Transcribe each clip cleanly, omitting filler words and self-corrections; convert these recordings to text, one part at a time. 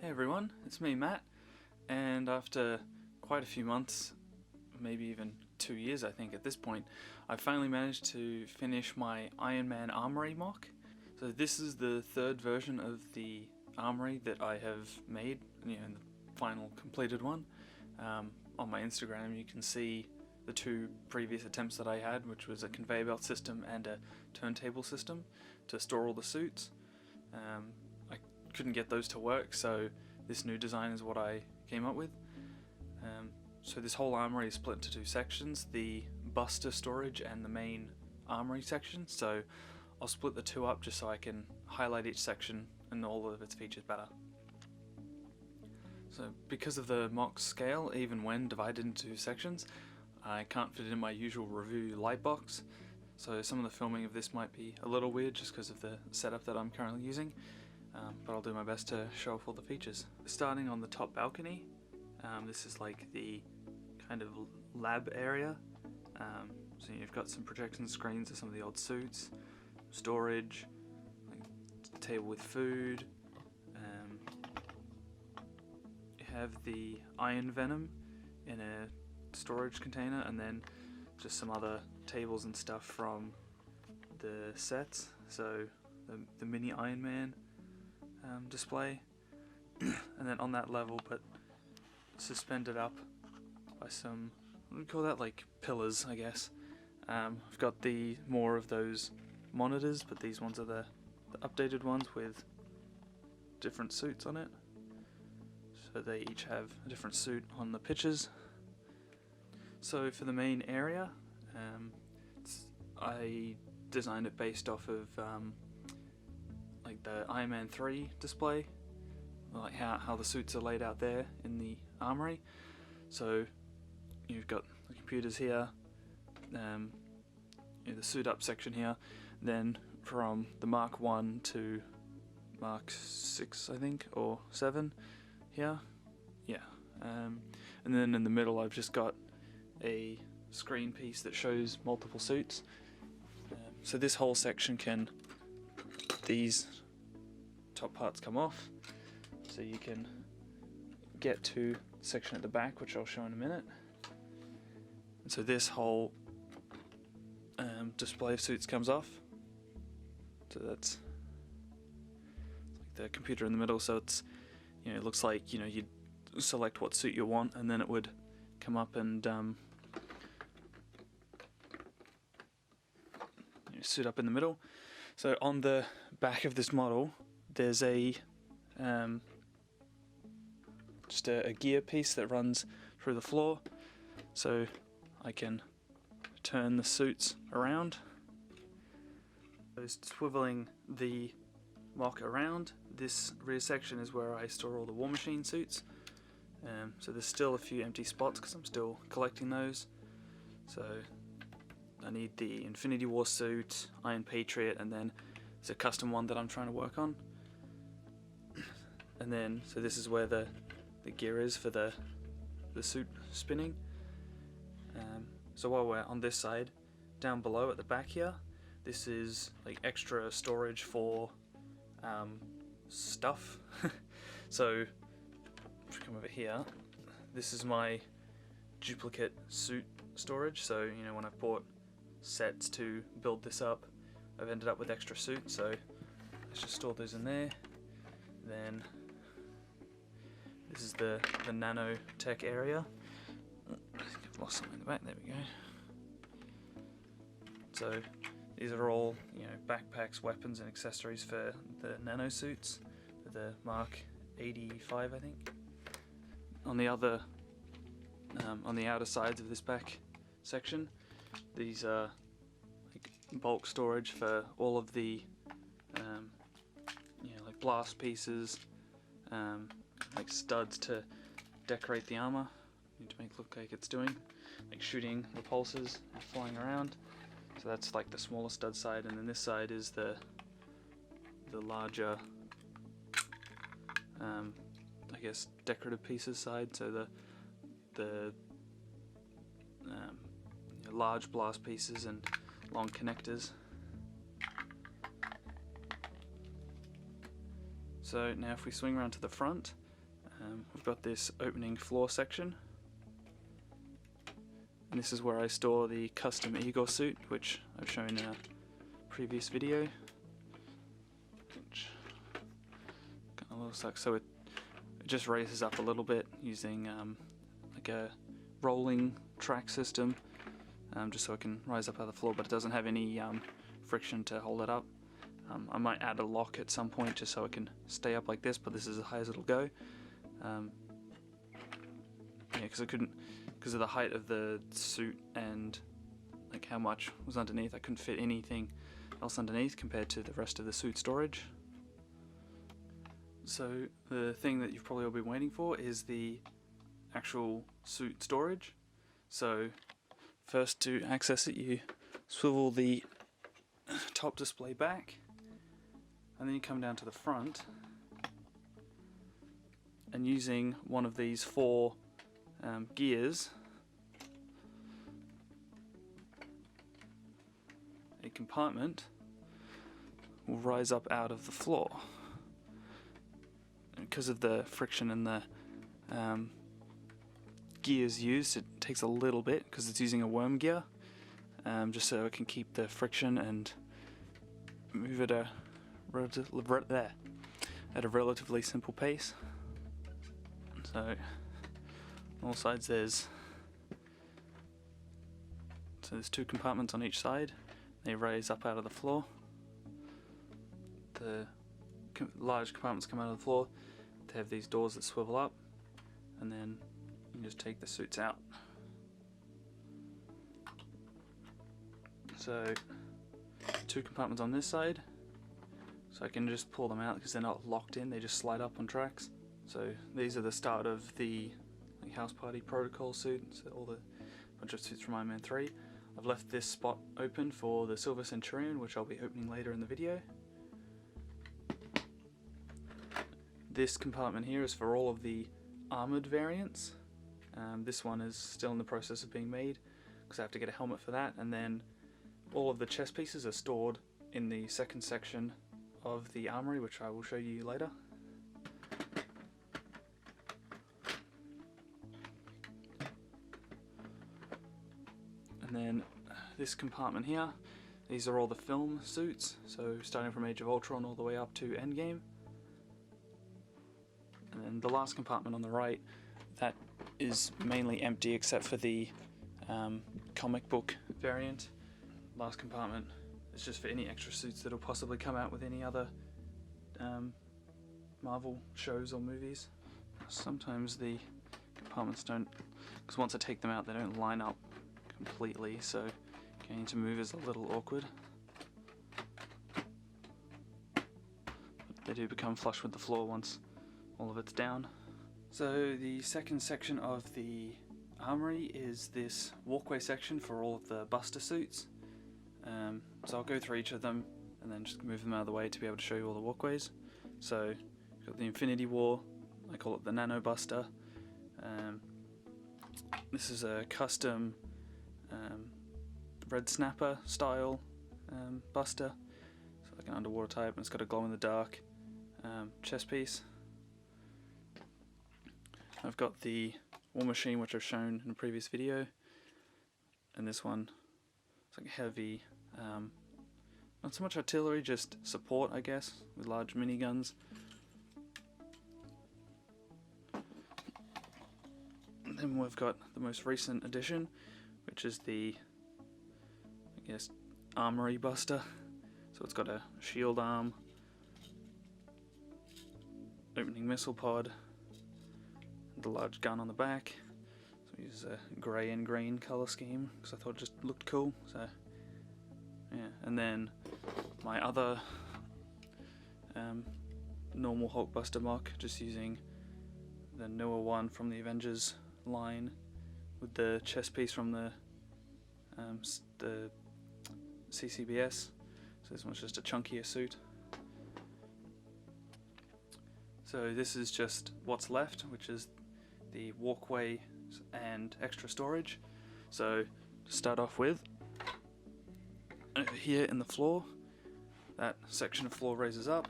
Hey everyone, it's me Matt, and after quite a few months, maybe even 2 years I think at this point, I finally managed to finish my Ironman Armoury mock. So this is the third version of the Armory that I have made, the final completed one. On my Instagram you can see the two previous attempts that I had, which was a conveyor belt system and a turntable system to store all the suits. I couldn't get those to work, so this new design is what I came up with. So this whole armory is split into two sections, the buster storage and the main armory section. So I'll split the two up just so I can highlight each section and all of its features better. So because of the mock scale, even when divided into two sections, I can't fit it in my usual review light box. So some of the filming of this might be a little weird just because of the setup that I'm currently using. But I'll do my best to show off all the features. Starting on the top balcony, this is like the kind of lab area. So you've got some projection screens of some of the old suits, storage, like a table with food. You have the iron venom in a storage container, and then just some other tables and stuff from the sets. So the mini Iron Man display, and then on that level, but suspended up by some, what do we call that, like pillars I guess. I've got the more of those monitors, but these ones are the updated ones with different suits on it. So they each have a different suit on the pictures. So for the main area, I designed it based off of like the Ironman 3 display, like how the suits are laid out there in the armory. So you've got the computers here, the suit up section here, then from the Mark 1 to Mark 6 I think, or 7 here, yeah. And then in the middle I've just got a screen piece that shows multiple suits. So this whole section these top parts come off, so you can get to the section at the back, which I'll show in a minute. And so this whole display of suits comes off. So that's like the computer in the middle, so it's, it looks like, you'd select what suit you want and then it would come up and suit up in the middle. So on the back of this model there's just a gear piece that runs through the floor, so I can turn the suits around. So swiveling the mock around, this rear section is where I store all the War Machine suits. So there's still a few empty spots because I'm still collecting those. So I need the Infinity War suit, Iron Patriot, and then there's a custom one that I'm trying to work on. And then, so this is where the gear is for the suit spinning. So while we're on this side, down below at the back here, this is like extra storage for stuff. So if we come over here, this is my duplicate suit storage. So when I've bought sets to build this up, I've ended up with extra suits, so let's just store those in there. Then this is the nanotech area. I've lost something in the back, there we go. So these are all backpacks, weapons and accessories for the nano suits, for the Mark 85 I think. On the other on the outer sides of this back section, these are like bulk storage for all of the like blast pieces, like studs to decorate the armor. Need to make it look like it's doing, like shooting repulsors and flying around. So that's like the smaller stud side, and then this side is the larger I guess decorative pieces side. So the large blast pieces and long connectors. So now if we swing around to the front, We've got this opening floor section, and this is where I store the custom Igor suit, which I've shown in a previous video. Which kind of looks like, so it just raises up a little bit using like a rolling track system, just so it can rise up out of the floor, but it doesn't have any friction to hold it up. I might add a lock at some point just so it can stay up like this, but this is as high as it'll go. Yeah, because of the height of the suit and like how much was underneath, I couldn't fit anything else underneath compared to the rest of the suit storage. So the thing that you've probably all been waiting for is the actual suit storage. So first, to access it, you swivel the top display back, and then you come down to the front, and using one of these 4 gears, a compartment will rise up out of the floor. And because of the friction and the gears used, it takes a little bit because it's using a worm gear, just so it can keep the friction and move it at a relatively simple pace. So on all sides there's 2 compartments on each side. They raise up out of the floor. The large compartments come out of the floor. They have these doors that swivel up, and then you just take the suits out. So 2 compartments on this side, so I can just pull them out because they're not locked in, they just slide up on tracks. So these are the start of the House Party Protocol suit, so all the bunch of suits from Ironman 3. I've left this spot open for the Silver Centurion, which I'll be opening later in the video. This compartment here is for all of the armoured variants. This one is still in the process of being made because I have to get a helmet for that, and then all of the chest pieces are stored in the second section of the Armory, which I will show you later. And then this compartment here, these are all the film suits, so starting from Age of Ultron all the way up to Endgame. And then the last compartment on the right, that is mainly empty except for the comic book variant. Last compartment is just for any extra suits that will possibly come out with any other Marvel shows or movies. Sometimes the compartments don't, because once I take them out they don't line up completely, so getting to move is a little awkward. But they do become flush with the floor once all of it's down. So the second section of the Armory is this walkway section for all of the Buster suits. So I'll go through each of them and then just move them out of the way to be able to show you all the walkways. So we've got the Infinity War, I call it the Nano Buster. This is a custom Red Snapper style Buster, so like an underwater type, and it's got a glow in the dark chest piece. I've got the War Machine, which I've shown in a previous video, and this one, it's like heavy, not so much artillery, just support I guess, with large miniguns. And then we've got the most recent addition, which is the, I guess, Armory Buster. So it's got a shield arm, opening missile pod, and a large gun on the back. So we use a grey and green colour scheme because I thought it just looked cool. So yeah, and then my other normal Hulkbuster mock, just using the newer one from the Avengers line with the chest piece from the CCBS. So this one's just a chunkier suit. So this is just what's left, which is the walkway and extra storage. So to start off with, over here in the floor, that section of floor raises up.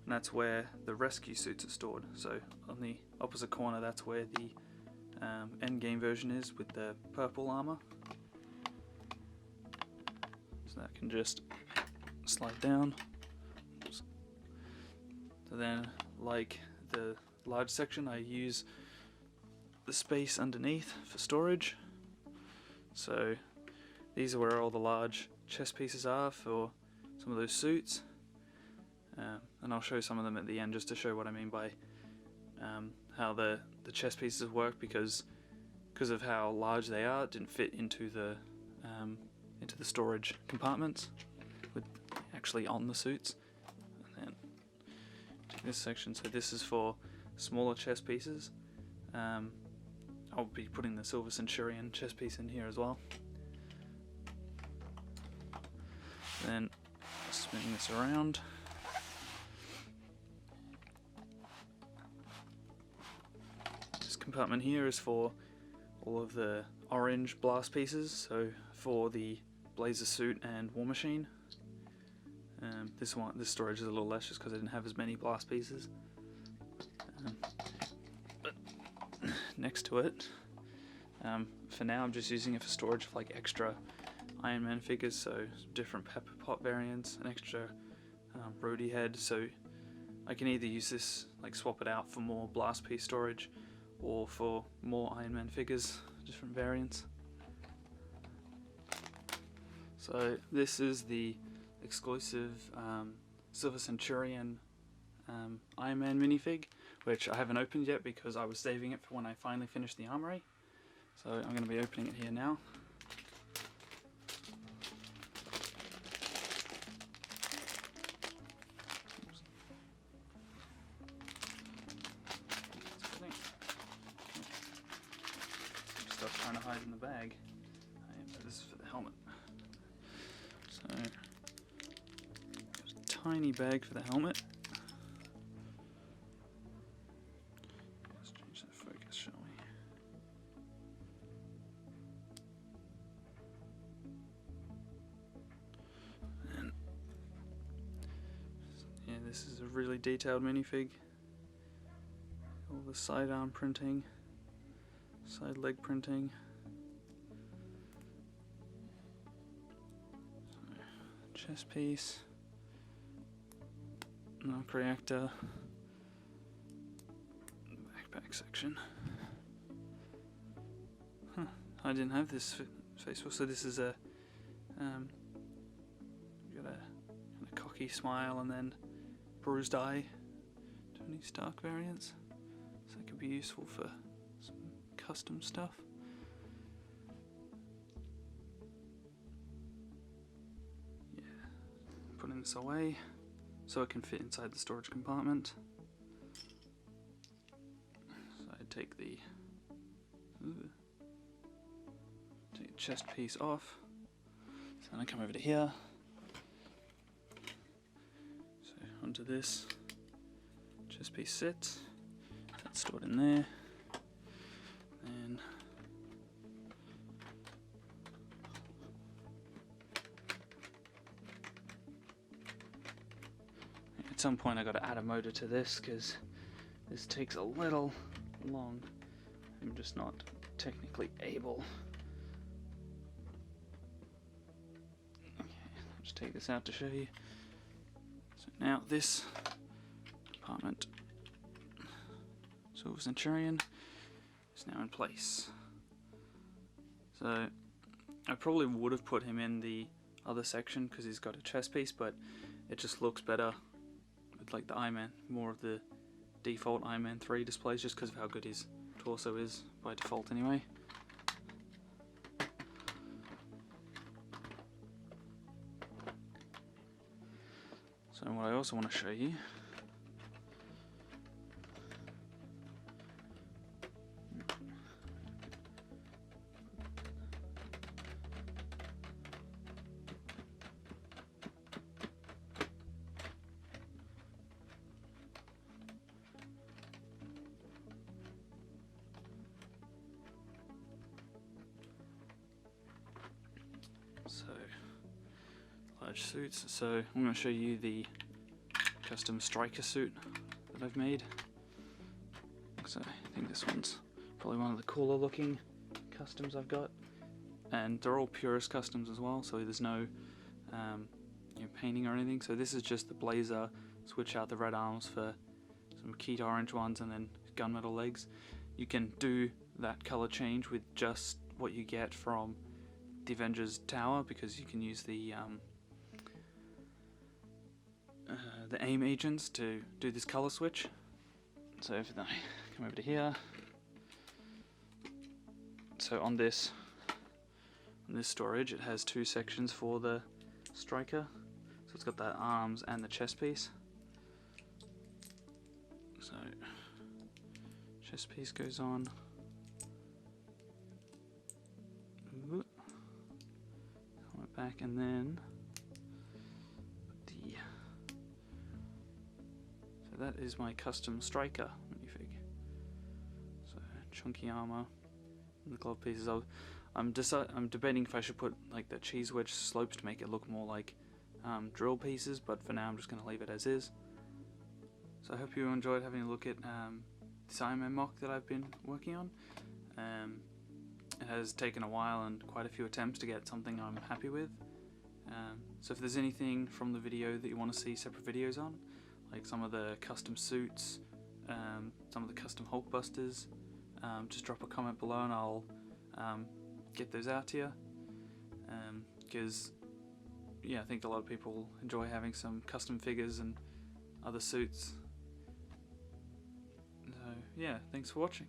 and that's where the rescue suits are stored. So on the opposite corner, that's where the end game version is with the purple armor. So that can just slide down. So then, like the large section, I use the space underneath for storage. So these are where all the large chest pieces are for some of those suits, and I'll show some of them at the end just to show what I mean by how the chest pieces work, because of how large they are, it didn't fit into the storage compartments with actually on the suits. And then take this section, so this is for smaller chest pieces. I'll be putting the Silver Centurion chest piece in here as well. Then spinning this around. This compartment here is for all of the orange blast pieces, so for the Blazer suit and War Machine. This storage is a little less just because I didn't have as many blast pieces. But next to it, for now I'm just using it for storage of like extra Iron Man figures, so different pepper pot variants, an extra roadie head, so I can either use this, like swap it out for more blast piece storage or for more Iron Man figures, different variants. So this is the exclusive Silver Centurion Iron Man minifig, which I haven't opened yet because I was saving it for when I finally finished the Armory. So I'm going to be opening it here now. Stuff trying to hide in the bag. This is for the helmet. So, there's a tiny bag for the helmet. Let's change that focus, shall we? And yeah, this is a really detailed minifig. All the sidearm printing, side leg printing. Chest piece, arc reactor, backpack section. I didn't have this Facebook, so this is a got a cocky smile and then bruised eye. Tony Stark variants, so that could be useful for some custom stuff. Putting this away so it can fit inside the storage compartment. So I take the chest piece off. So then I come over to here. So onto this chest piece sits. That's stored in there. Then at some point I got to add a motor to this because this takes a little long. I'm just not technically able. Okay, I'll just take this out to show you. So now this compartment, Silver Centurion, is now in place. So I probably would have put him in the other section because he's got a chest piece, but it just looks better like the Iron Man, more of the default Iron Man 3 displays, just because of how good his torso is by default anyway. So what I also want to show you large suits. So I'm going to show you the custom striker suit that I've made. So I think this one's probably one of the cooler looking customs I've got, and they're all purist customs as well, so there's no painting or anything. So this is just the blazer, switch out the red arms for some keyed orange ones and then gunmetal legs. You can do that color change with just what you get from the Avengers Tower, because you can use the aim agents to do this color switch. So if I come over to here, so on this storage, it has two sections for the striker. So it's got that arms and the chest piece. So chest piece goes on. Ooh. Come back, and then so that is my custom striker minifig. So chunky armor and the glove pieces. I'm debating if I should put like the cheese wedge slopes to make it look more like drill pieces, but for now I'm just going to leave it as is. So I hope you enjoyed having a look at this Ironman mock that I've been working on. It has taken a while and quite a few attempts to get something I'm happy with. So if there's anything from the video that you want to see separate videos on, like some of the custom suits, some of the custom Hulkbusters, just drop a comment below and I'll get those out to you. Because yeah, I think a lot of people enjoy having some custom figures and other suits. So yeah, thanks for watching.